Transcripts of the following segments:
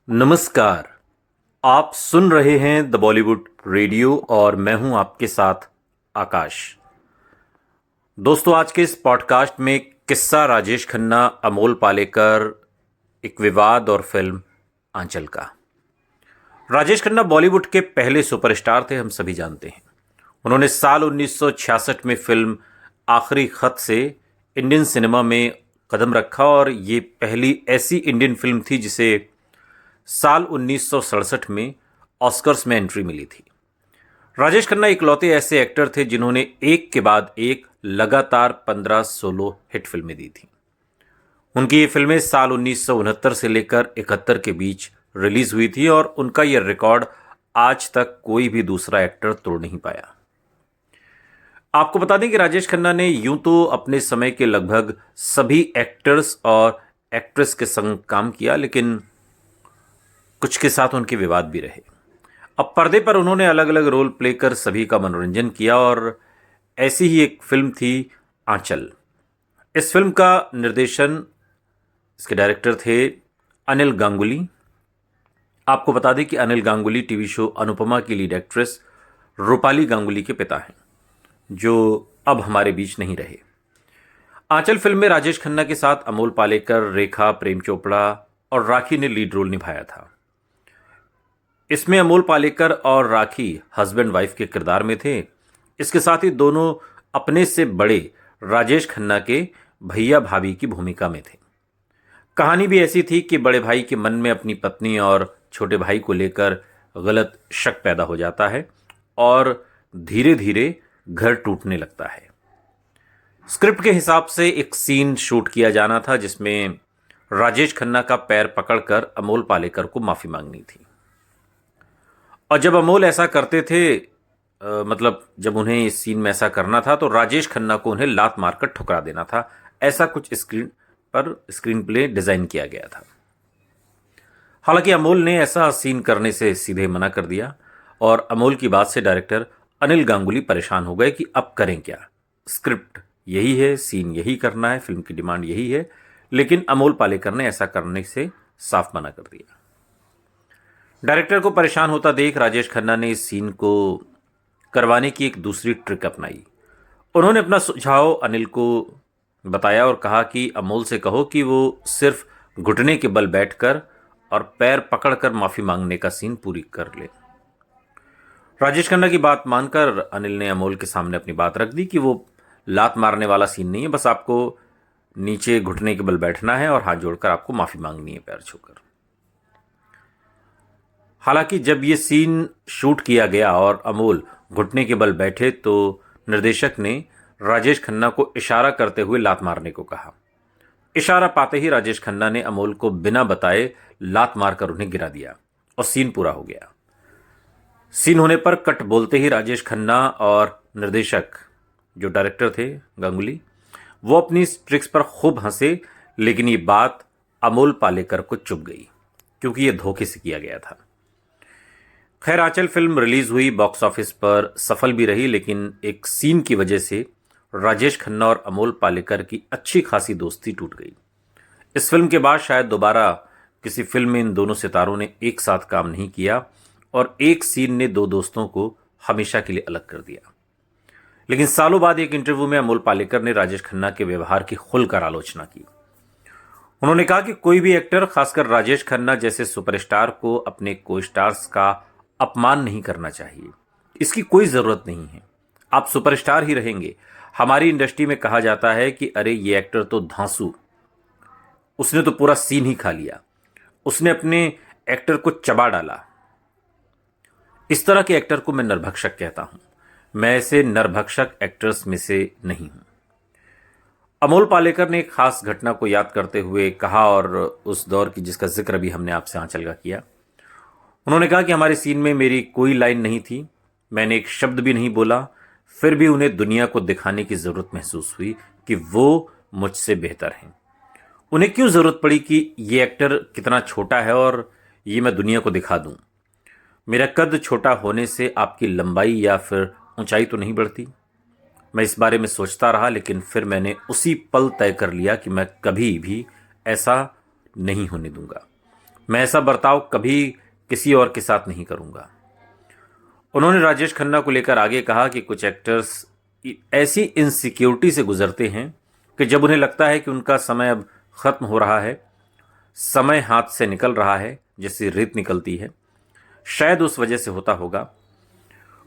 नमस्कार। आप सुन रहे हैं द बॉलीवुड रेडियो और मैं हूं आपके साथ आकाश। दोस्तों, आज के इस पॉडकास्ट में किस्सा राजेश खन्ना, अमोल पालेकर, एक विवाद और फिल्म आंचल का। राजेश खन्ना बॉलीवुड के पहले सुपरस्टार थे, हम सभी जानते हैं। उन्होंने साल 1966 में फिल्म आखिरी खत से इंडियन सिनेमा में कदम रखा और ये पहली ऐसी इंडियन फिल्म थी जिसे साल 1967 में ऑस्कर्स में एंट्री मिली थी। राजेश खन्ना इकलौते ऐसे एक्टर थे जिन्होंने एक के बाद एक लगातार 15 सोलो हिट फिल्में दी थी। उनकी ये फिल्में साल 1969 से लेकर 71 के बीच रिलीज हुई थी और उनका यह रिकॉर्ड आज तक कोई भी दूसरा एक्टर तोड़ नहीं पाया। आपको बता दें कि राजेश खन्ना ने यूं तो अपने समय के लगभग सभी एक्टर्स और एक्ट्रेस के संग काम किया, लेकिन कुछ के साथ उनके विवाद भी रहे। अब पर्दे पर उन्होंने अलग अलग रोल प्ले कर सभी का मनोरंजन किया और ऐसी ही एक फिल्म थी आंचल। इस फिल्म का निर्देशन, इसके डायरेक्टर थे अनिल गांगुली। आपको बता दें कि अनिल गांगुली टीवी शो अनुपमा की लीड एक्ट्रेस रूपाली गांगुली के पिता हैं, जो अब हमारे बीच नहीं रहे। आंचल फिल्म में राजेश खन्ना के साथ अमोल पालेकर, रेखा, प्रेम चोपड़ा और राखी ने लीड रोल निभाया था। इसमें अमोल पालेकर और राखी हस्बैंड वाइफ के किरदार में थे। इसके साथ ही दोनों अपने से बड़े राजेश खन्ना के भैया भाभी की भूमिका में थे। कहानी भी ऐसी थी कि बड़े भाई के मन में अपनी पत्नी और छोटे भाई को लेकर गलत शक पैदा हो जाता है और धीरे धीरे घर टूटने लगता है। स्क्रिप्ट के हिसाब से एक सीन शूट किया जाना था जिसमें राजेश खन्ना का पैर पकड़कर अमोल पालेकर को माफी मांगनी थी। और जब अमोल ऐसा करते थे, मतलब जब उन्हें इस सीन में ऐसा करना था तो राजेश खन्ना को उन्हें लात मारकर ठुकरा देना था। ऐसा कुछ स्क्रीन प्ले डिजाइन किया गया था। हालांकि अमोल ने ऐसा सीन करने से सीधे मना कर दिया और अमोल की बात से डायरेक्टर अनिल गांगुली परेशान हो गए कि अब करें क्या। स्क्रिप्ट यही है, सीन यही करना है, फिल्म की डिमांड यही है, लेकिन अमोल पालेकर ने ऐसा करने से साफ मना कर दिया। डायरेक्टर को परेशान होता देख राजेश खन्ना ने इस सीन को करवाने की एक दूसरी ट्रिक अपनाई। उन्होंने अपना सुझाव अनिल को बताया और कहा कि अमोल से कहो कि वो सिर्फ घुटने के बल बैठकर और पैर पकड़कर माफी मांगने का सीन पूरी कर ले। राजेश खन्ना की बात मानकर अनिल ने अमोल के सामने अपनी बात रख दी कि वो लात मारने वाला सीन नहीं है, बस आपको नीचे घुटने के बल बैठना है और हाथ जोड़कर आपको माफी मांगनी है पैर छूकर। हालांकि जब ये सीन शूट किया गया और अमोल घुटने के बल बैठे तो निर्देशक ने राजेश खन्ना को इशारा करते हुए लात मारने को कहा। इशारा पाते ही राजेश खन्ना ने अमोल को बिना बताए लात मारकर उन्हें गिरा दिया और सीन पूरा हो गया। सीन होने पर कट बोलते ही राजेश खन्ना और निर्देशक, जो डायरेक्टर थे गांगुली, वो अपनी ट्रिक्स पर खूब हंसे, लेकिन ये बात अमोल पालेकर को चुभ गई क्योंकि ये धोखे से किया गया था। खैर, आंचल फिल्म रिलीज हुई, बॉक्स ऑफिस पर सफल भी रही, लेकिन एक सीन की वजह से राजेश खन्ना और अमोल पालेकर की अच्छी खासी दोस्ती टूट गई। इस फिल्म के बाद शायद दोबारा किसी फिल्म में इन दोनों सितारों ने एक साथ काम नहीं किया और एक सीन ने दो दोस्तों को हमेशा के लिए अलग कर दिया। लेकिन सालों बाद एक इंटरव्यू में अमोल पालेकर ने राजेश खन्ना के व्यवहार की खुलकर आलोचना की। उन्होंने कहा कि कोई भी एक्टर, खासकर राजेश खन्ना जैसे सुपरस्टार को अपने को स्टार्स का अपमान नहीं करना चाहिए। इसकी कोई जरूरत नहीं है। आप सुपरस्टार ही रहेंगे। हमारी इंडस्ट्री में कहा जाता है कि अरे ये एक्टर तो धांसू, उसने तो पूरा सीन ही खा लिया, उसने अपने एक्टर को चबा डाला। इस तरह के एक्टर को मैं नरभक्षक कहता हूं। मैं ऐसे नरभक्षक एक्टर्स में से नहीं हूं। अमोल पालेकर ने एक खास घटना को याद करते हुए कहा, और उस दौर की जिसका जिक्र भी हमने आपसे आंचल का किया। उन्होंने कहा कि हमारे सीन में मेरी कोई लाइन नहीं थी, मैंने एक शब्द भी नहीं बोला, फिर भी उन्हें दुनिया को दिखाने की जरूरत महसूस हुई कि वो मुझसे बेहतर हैं। उन्हें क्यों जरूरत पड़ी कि ये एक्टर कितना छोटा है और ये मैं दुनिया को दिखा दूं। मेरा कद छोटा होने से आपकी लंबाई या फिर ऊंचाई तो नहीं बढ़ती। मैं इस बारे में सोचता रहा, लेकिन फिर मैंने उसी पल तय कर लिया कि मैं कभी भी ऐसा नहीं होने दूंगा। मैं ऐसा बर्ताव कभी किसी और के साथ नहीं करूंगा। उन्होंने राजेश खन्ना को लेकर आगे कहा कि कुछ एक्टर्स ऐसी इनसिक्योरिटी से गुजरते हैं कि जब उन्हें लगता है कि उनका समय अब खत्म हो रहा है, समय हाथ से निकल रहा है जैसी रेत निकलती है, शायद उस वजह से होता होगा।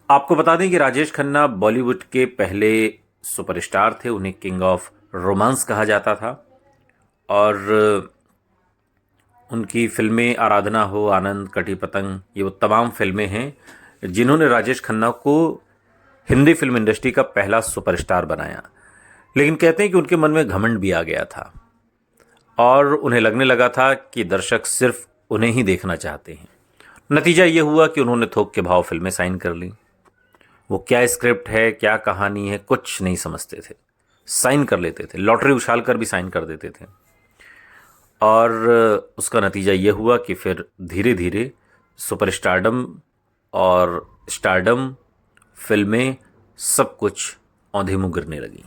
आपको बता दें कि राजेश खन्ना बॉलीवुड के पहले सुपरस्टार थे। उन्हें किंग ऑफ रोमांस कहा जाता था और उनकी फिल्में आराधना हो, आनंद, कटी पतंग, ये वो तमाम फिल्में हैं जिन्होंने राजेश खन्ना को हिंदी फिल्म इंडस्ट्री का पहला सुपरस्टार बनाया। लेकिन कहते हैं कि उनके मन में घमंड भी आ गया था और उन्हें लगने लगा था कि दर्शक सिर्फ उन्हें ही देखना चाहते हैं। नतीजा ये हुआ कि उन्होंने थोक के भाव फिल्में साइन कर ली। वो क्या स्क्रिप्ट है, क्या कहानी है, कुछ नहीं समझते थे, साइन कर लेते थे, लॉटरी उछाल कर भी साइन कर देते थे। और उसका नतीजा ये हुआ कि फिर धीरे धीरे सुपरस्टारडम और स्टारडम, फिल्में, सब कुछ औंधे मुँह गिरने लगी।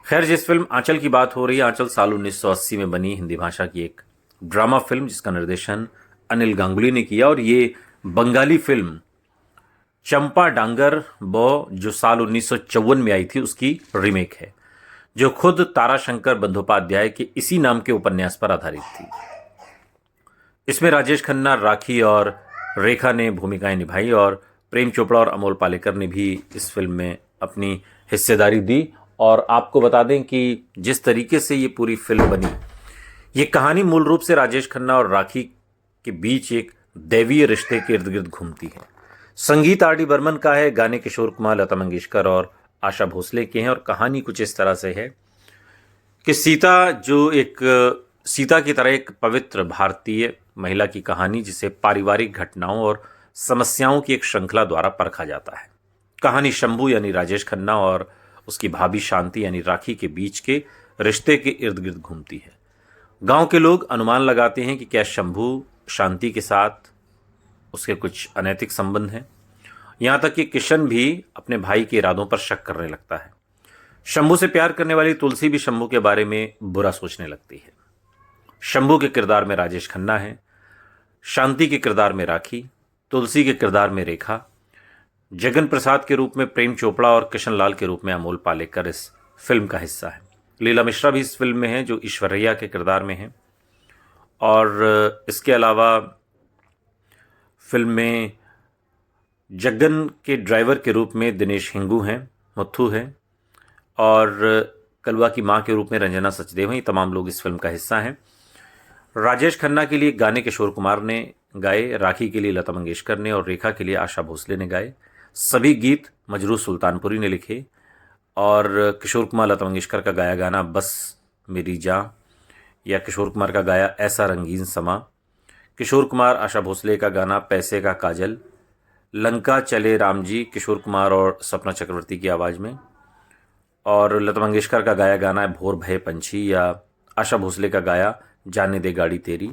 खैर, जिस फिल्म आंचल की बात हो रही है, आंचल साल 1980 में बनी हिंदी भाषा की एक ड्रामा फिल्म जिसका निर्देशन अनिल गांगुली ने किया और ये बंगाली फिल्म चंपा डांगर बो जो साल 1954 में आई थी उसकी रीमेक है, जो खुद ताराशंकर बंदोपाध्याय के इसी नाम के उपन्यास पर आधारित थी। इसमें राजेश खन्ना, राखी और रेखा ने भूमिकाएं निभाई और प्रेम चोपड़ा और अमोल पालेकर ने भी इस फिल्म में अपनी हिस्सेदारी दी। और आपको बता दें कि जिस तरीके से ये पूरी फिल्म बनी, ये कहानी मूल रूप से राजेश खन्ना और राखी के बीच एक दैवीय रिश्ते के इर्द गिर्द घूमती है। संगीत आर डी बर्मन का है, गाने किशोर कुमार, लता मंगेशकर और आशा भोसले के हैं। और कहानी कुछ इस तरह से है कि सीता की तरह एक पवित्र भारतीय महिला की कहानी, जिसे पारिवारिक घटनाओं और समस्याओं की एक श्रृंखला द्वारा परखा जाता है। कहानी शंभू यानी राजेश खन्ना और उसकी भाभी शांति यानी राखी के बीच के रिश्ते के इर्द गिर्द घूमती है। गांव के लोग अनुमान लगाते हैं कि क्या शंभू शांति के साथ उसके कुछ अनैतिक संबंध हैं। यहां तक कि किशन भी अपने भाई के इरादों पर शक करने लगता है। शंभू से प्यार करने वाली तुलसी भी शंभू के बारे में बुरा सोचने लगती है। शंभू के किरदार में राजेश खन्ना है, शांति के किरदार में राखी, तुलसी के किरदार में रेखा, जगन प्रसाद के रूप में प्रेम चोपड़ा और किशन लाल के रूप में अमोल पालेकर इस फिल्म का हिस्सा है। लीला मिश्रा भी इस फिल्म में है जो ईश्वरैया के किरदार में है। और इसके अलावा फिल्म में जगन के ड्राइवर के रूप में दिनेश हिंगू हैं, मुथु हैं और कलवा की मां के रूप में रंजना सचदेव हैं। ये तमाम लोग इस फिल्म का हिस्सा हैं। राजेश खन्ना के लिए गाने किशोर कुमार ने गाए, राखी के लिए लता मंगेशकर ने और रेखा के लिए आशा भोसले ने गाए। सभी गीत मजरूह सुल्तानपुरी ने लिखे और किशोर कुमार, लता मंगेशकर का गाया गाना बस मेरी जान या किशोर कुमार का गाया ऐसा रंगीन समा, किशोर कुमार, आशा भोसले का गाना पैसे का काजल, लंका चले राम जी, किशोर कुमार और सपना चक्रवर्ती की आवाज़ में, और लता मंगेशकर का गाया गाना है भोर भय पंछी या आशा भोसले का गाया जाने दे गाड़ी तेरी।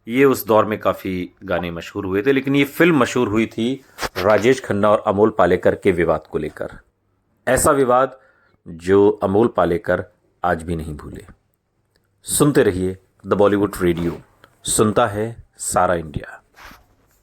ये उस दौर में काफ़ी गाने मशहूर हुए थे, लेकिन ये फिल्म मशहूर हुई थी राजेश खन्ना और अमोल पालेकर के विवाद को लेकर। ऐसा विवाद जो अमोल पालेकर आज भी नहीं भूले। सुनते रहिए द बॉलीवुड रेडियो, सुनता है सारा इंडिया।